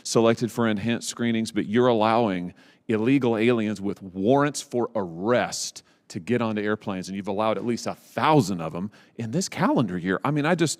selected for enhanced screenings, but you're allowing illegal aliens with warrants for arrest to get onto airplanes, and you've allowed at least 1,000 of them in this calendar year. I mean, I just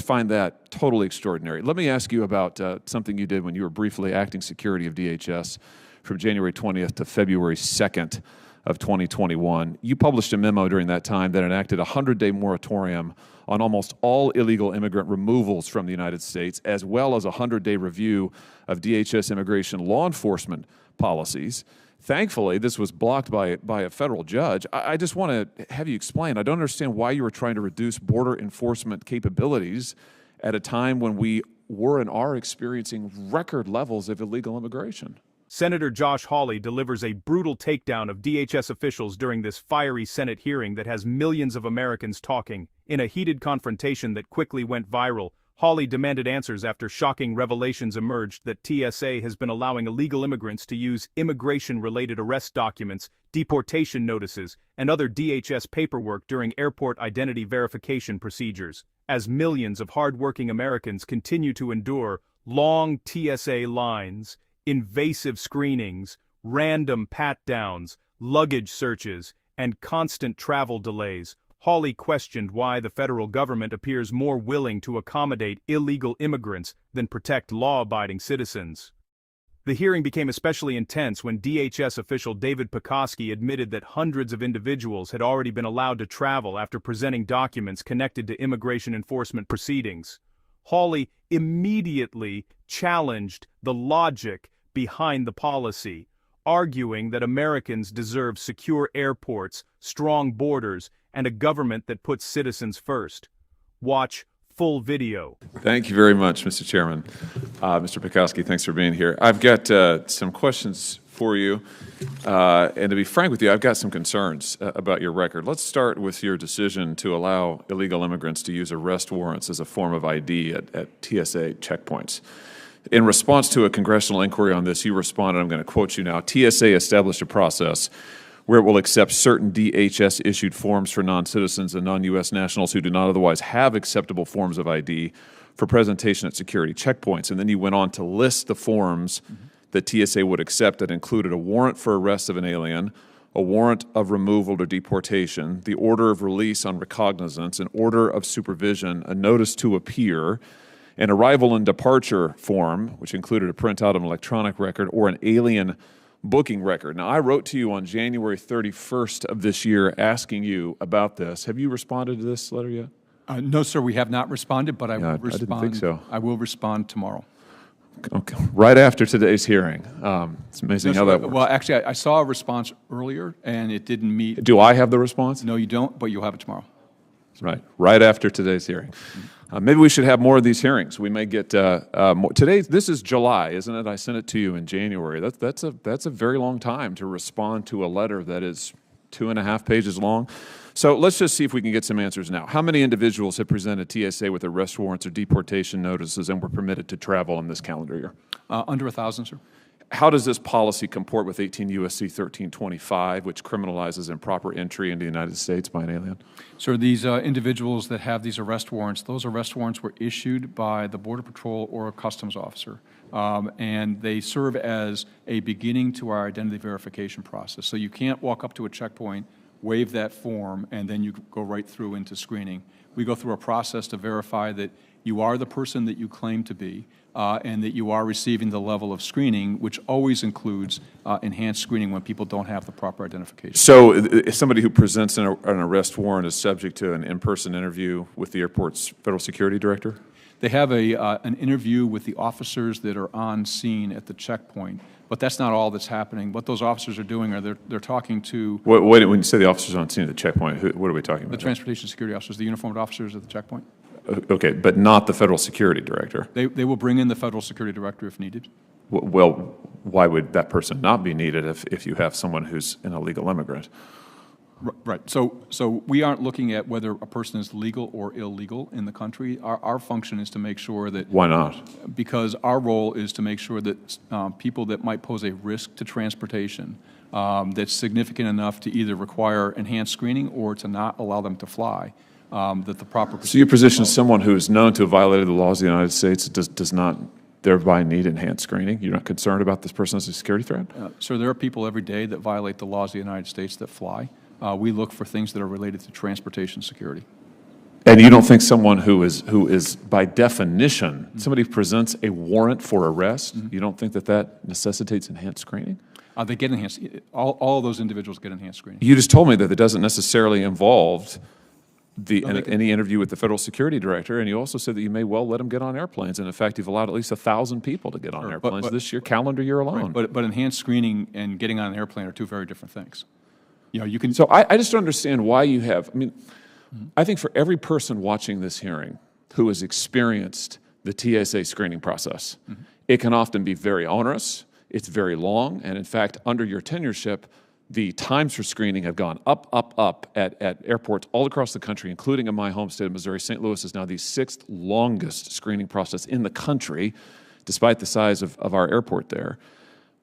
find that totally extraordinary. Let me ask you about something you did when you were briefly acting security of DHS from January 20th to February 2nd of 2021. You published a memo during that time that enacted a 100-day moratorium on almost all illegal immigrant removals from the United States, as well as a 100-day review of DHS immigration law enforcement policies. Thankfully, this was blocked by a federal judge. I just want to have you explain. I don't understand why you were trying to reduce border enforcement capabilities at a time when we were and are experiencing record levels of illegal immigration. Senator Josh Hawley delivers a brutal takedown of DHS officials during this fiery Senate hearing that has millions of Americans talking. In a heated confrontation that quickly went viral, Hawley demanded answers after shocking revelations emerged that TSA has been allowing illegal immigrants to use immigration-related arrest documents, deportation notices, and other DHS paperwork during airport identity verification procedures, as millions of hard-working Americans continue to endure long TSA lines, invasive screenings, random pat-downs, luggage searches, and constant travel delays. Hawley questioned why the federal government appears more willing to accommodate illegal immigrants than protect law-abiding citizens. The hearing became especially intense when DHS official David Pekoski admitted that hundreds of individuals had already been allowed to travel after presenting documents connected to immigration enforcement proceedings. Hawley immediately challenged the logic behind the policy, arguing that Americans deserve secure airports, strong borders, and a government that puts citizens first. Watch full video. Thank you very much, Mr. Chairman. Mr. Pekoski, thanks for being here. I've got some questions for you, and to be frank with you, I've got some concerns about your record. Let's start with your decision to allow illegal immigrants to use arrest warrants as a form of ID at TSA checkpoints. In response to a congressional inquiry on this, you responded, I'm going to quote you now, TSA established a process where it will accept certain DHS-issued forms for non-citizens and non-U.S. nationals who do not otherwise have acceptable forms of ID for presentation at security checkpoints. And then you went on to list the forms that TSA would accept that included a warrant for arrest of an alien, a warrant of removal or deportation, the order of release on recognizance, an order of supervision, a notice to appear, an arrival and departure form, which included a printout of an electronic record, or an alien booking record. Now, I wrote to you on January 31st of this year asking you about this. Have you responded to this letter yet? No, sir, we have not responded, but I will respond. I didn't think so. I will respond tomorrow. Okay. Right after today's hearing. It's amazing how that works. Well, actually, I saw a response earlier, and it didn't meet. Do I have the response? No, you don't, but you'll have it tomorrow. Right after today's hearing. Maybe we should have more of these hearings. We may get more. This is July, isn't it? I sent it to you in January. That's a very long time to respond to a letter that is 2.5 pages long. So let's just see if we can get some answers now. How many individuals have presented TSA with arrest warrants or deportation notices and were permitted to travel in this calendar year? Under 1,000, sir. How does this policy comport with 18 U.S.C. 1325, which criminalizes improper entry into the United States by an alien? Sir, these individuals that have these arrest warrants, those arrest warrants were issued by the Border Patrol or a customs officer, and they serve as a beginning to our identity verification process. So you can't walk up to a checkpoint, wave that form, and then you go right through into screening. We go through a process to verify that you are the person that you claim to be, and that you are receiving the level of screening, which always includes enhanced screening when people don't have the proper identification. So if somebody who presents an arrest warrant is subject to an in-person interview with the airport's federal security director? They have an interview with the officers that are on scene at the checkpoint, but that's not all that's happening. What those officers are doing are they're talking to... When you say the officers on scene at the checkpoint, what are we talking about? The transportation security officers, the uniformed officers at the checkpoint. Okay, but not the federal security director. They will bring in the federal security director if needed. Well, why would that person not be needed if you have someone who's an illegal immigrant? Right. So we aren't looking at whether a person is legal or illegal in the country. Our function is to make sure that... Why not? Because our role is to make sure that people that might pose a risk to transportation that's significant enough to either require enhanced screening or to not allow them to fly, that the proper... So your position is someone who is known to have violated the laws of the United States does not thereby need enhanced screening? You're not concerned about this person as a security threat? Sir, there are people every day that violate the laws of the United States that fly. We look for things that are related to transportation security. And you don't think someone who is by definition, somebody presents a warrant for arrest, you don't think that necessitates enhanced screening? They get enhanced. All of those individuals get enhanced screening. You just told me that it doesn't necessarily involve any interview with the federal security director, and you also said that you may well let them get on airplanes. And in fact, you've allowed at least 1,000 people to get on airplanes this year, calendar year alone. Right, but enhanced screening and getting on an airplane are two very different things. You can. So I just don't understand why you have. I mean, I think for every person watching this hearing who has experienced the TSA screening process, it can often be very onerous. It's very long, and in fact, under your tenureship, the times for screening have gone up at airports all across the country, including in my home state of Missouri. St. Louis is now the 6th longest screening process in the country, despite the size of our airport there.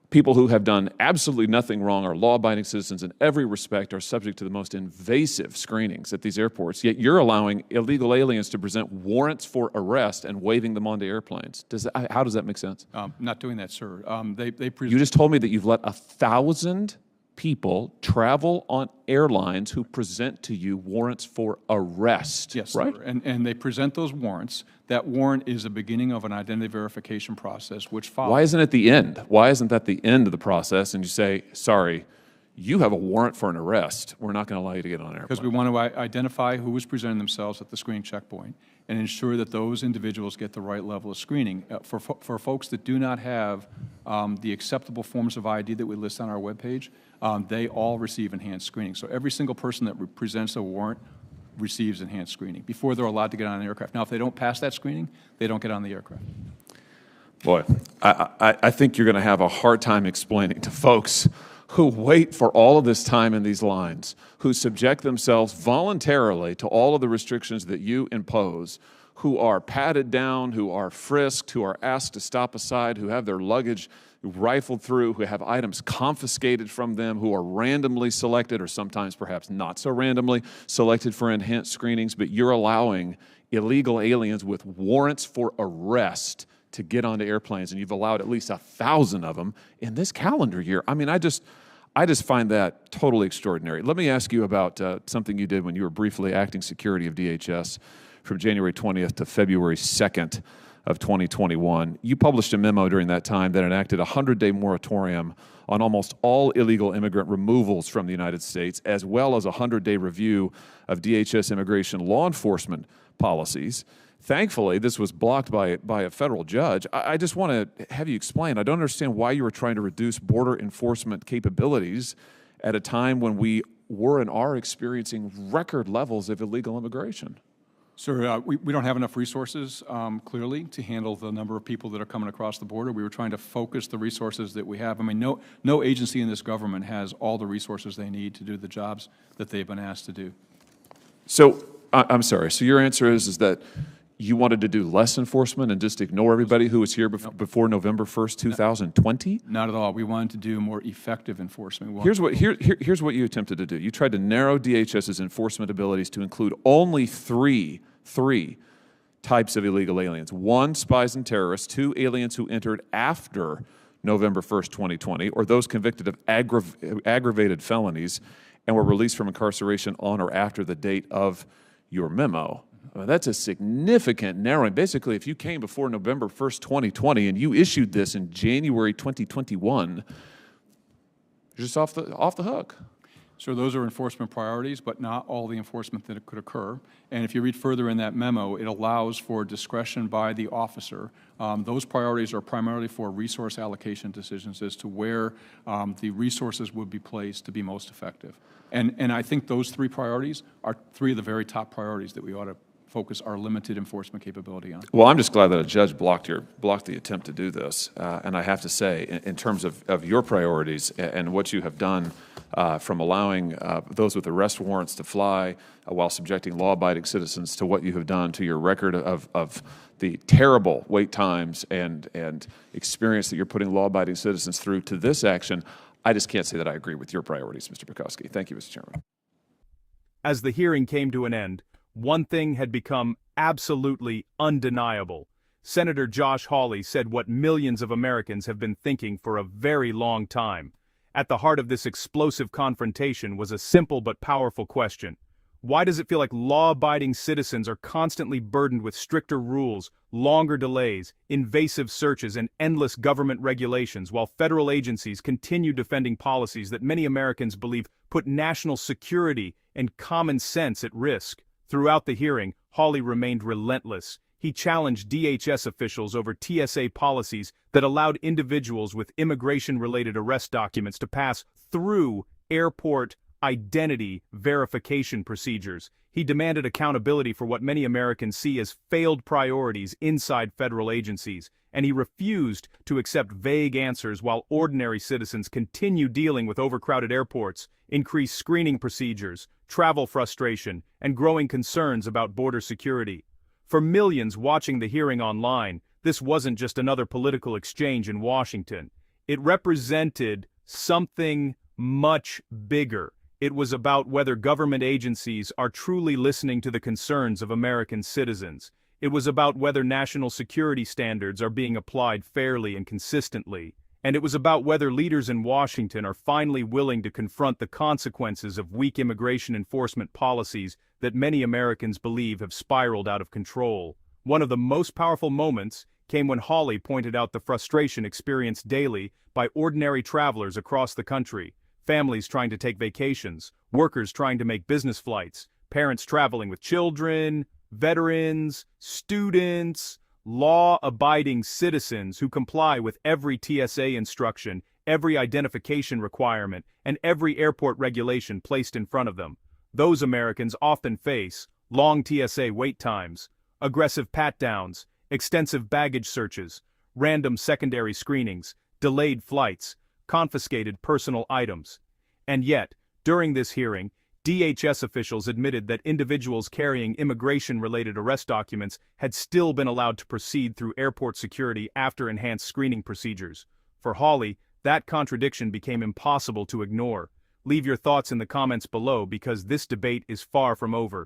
People who have done absolutely nothing wrong, are law-abiding citizens in every respect, are subject to the most invasive screenings at these airports, yet you're allowing illegal aliens to present warrants for arrest and waving them onto airplanes. How does that make sense? Not doing that, sir. You just told me that you've let 1,000 people travel on airlines who present to you warrants for arrest. Yes, right? sir. And they present those warrants. That warrant is the beginning of an identity verification process, which follows. Why isn't it the end? Why isn't that the end of the process? And you say, sorry, you have a warrant for an arrest. We're not going to allow you to get on an airplane. Because we want to identify who is presenting themselves at the screening checkpoint and ensure that those individuals get the right level of screening. For folks that do not have the acceptable forms of ID that we list on our webpage, they all receive enhanced screening. So every single person that presents a warrant receives enhanced screening before they're allowed to get on an aircraft. Now, if they don't pass that screening, they don't get on the aircraft. Boy, I think you're going to have a hard time explaining to folks who wait for all of this time in these lines, who subject themselves voluntarily to all of the restrictions that you impose, who are patted down, who are frisked, who are asked to stop aside, who have their luggage rifled through, who have items confiscated from them, who are randomly selected, or sometimes perhaps not so randomly selected for enhanced screenings, but you're allowing illegal aliens with warrants for arrest to get onto airplanes, and you've allowed at least 1,000 of them in this calendar year. I mean, I just find that totally extraordinary. Let me ask you about something you did when you were briefly acting security of DHS from January 20th to February 2nd of 2021. You published a memo during that time that enacted a 100-day moratorium on almost all illegal immigrant removals from the United States, as well as a 100-day review of DHS immigration law enforcement policies. Thankfully, this was blocked by a federal judge. I just want to have you explain. I don't understand why you were trying to reduce border enforcement capabilities at a time when we were and are experiencing record levels of illegal immigration. Sir, we don't have enough resources, clearly, to handle the number of people that are coming across the border. We were trying to focus the resources that we have. I mean, no agency in this government has all the resources they need to do the jobs that they've been asked to do. So, I'm sorry. So your answer is that you wanted to do less enforcement and just ignore everybody who was here before November 1st, 2020? Not at all. We wanted to do more effective enforcement. Here's what you attempted to do. You tried to narrow DHS's enforcement abilities to include only three types of illegal aliens. 1, spies and terrorists. 2, aliens who entered after November 1st, 2020, or those convicted of aggravated felonies and were released from incarceration on or after the date of your memo. That's a significant narrowing. Basically, if you came before November 1st, 2020, and you issued this in January 2021, you're just off the hook. So those are enforcement priorities, but not all the enforcement that could occur. And if you read further in that memo, it allows for discretion by the officer. Those priorities are primarily for resource allocation decisions as to where the resources would be placed to be most effective. And I think those 3 priorities are 3 of the very top priorities that we ought to focus our limited enforcement capability on. Well, I'm just glad that a judge blocked the attempt to do this. And I have to say, in terms of your priorities and what you have done from allowing those with arrest warrants to fly while subjecting law-abiding citizens to what you have done to your record of the terrible wait times and experience that you're putting law-abiding citizens through to this action, I just can't say that I agree with your priorities, Mr. Pekoski. Thank you, Mr. Chairman. As the hearing came to an end, one thing had become absolutely undeniable. Senator Josh Hawley said what millions of Americans have been thinking for a very long time. At the heart of this explosive confrontation was a simple but powerful question. Why does it feel like law-abiding citizens are constantly burdened with stricter rules, longer delays, invasive searches, and endless government regulations, while federal agencies continue defending policies that many Americans believe put national security and common sense at risk? Throughout the hearing, Hawley remained relentless. He challenged DHS officials over TSA policies that allowed individuals with immigration-related arrest documents to pass through airport identity verification procedures. He demanded accountability for what many Americans see as failed priorities inside federal agencies, and he refused to accept vague answers while ordinary citizens continue dealing with overcrowded airports, increased screening procedures, travel frustration, and growing concerns about border security. For millions watching the hearing online, this wasn't just another political exchange in Washington. It represented something much bigger. It was about whether government agencies are truly listening to the concerns of American citizens. It was about whether national security standards are being applied fairly and consistently. And it was about whether leaders in Washington are finally willing to confront the consequences of weak immigration enforcement policies that many Americans believe have spiraled out of control. One of the most powerful moments came when Hawley pointed out the frustration experienced daily by ordinary travelers across the country. Families trying to take vacations, workers trying to make business flights, parents traveling with children, veterans, students, law-abiding citizens who comply with every TSA instruction, every identification requirement, and every airport regulation placed in front of them. Those Americans often face long TSA wait times, aggressive pat-downs, extensive baggage searches, random secondary screenings, delayed flights, confiscated personal items. And yet, during this hearing, DHS officials admitted that individuals carrying immigration-related arrest documents had still been allowed to proceed through airport security after enhanced screening procedures. For Hawley, that contradiction became impossible to ignore. Leave your thoughts in the comments below because this debate is far from over.